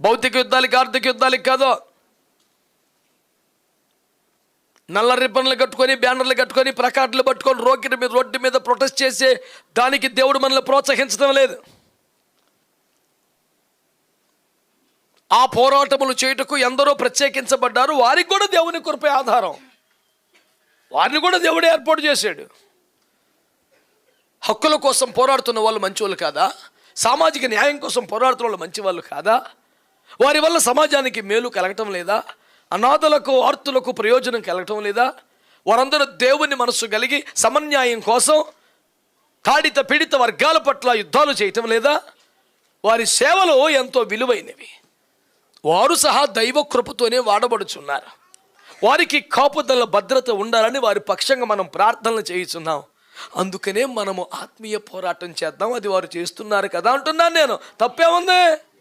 భౌతిక యుద్ధాలకి, ఆర్థిక యుద్ధాలకి కాదు. నల్ల రిబ్బన్లు కట్టుకొని, బ్యానర్లు కట్టుకొని, ప్లకార్డులు పట్టుకొని రోడ్డు మీద ప్రొటెస్ట్ చేసే దానికి దేవుడు మనల్ని ప్రోత్సహించడం లేదు. ఆ పోరాటములు చేయుటకు ఎందరో ప్రత్యేకించబడ్డారు. వారికి కూడా దేవుని కృపే ఆధారం. వారిని కూడా దేవుడే ఏర్పాటు చేశాడు. హక్కుల కోసం పోరాడుతున్న వాళ్ళు మంచివాళ్ళు కాదా? సామాజిక న్యాయం కోసం పోరాడుతున్న వాళ్ళు మంచివాళ్ళు కాదా? వారి వల్ల సమాజానికి మేలు కలగటం లేదా? అనాథలకు, ఆర్తులకు ప్రయోజనం కలగటం లేదా? వారందరూ దేవుని మనస్సు కలిగి సమన్యాయం కోసం తాడిత పీడిత వర్గాల పట్ల యుద్ధాలు చేయటం లేదా? వారి సేవలు ఎంతో విలువైనవి. వారు సహా దైవ కృపతోనే వాడబడుచున్నారు. వారికి కాపుదల భద్రత ఉండాలని వారి పక్షంగా మనం ప్రార్థనలు చేయిస్తున్నాం. అందుకనే మనము ఆత్మీయ పోరాటం చేద్దాం. అది వారు చేస్తున్నారు కదా అంటున్నాను నేను. తప్పేముంది?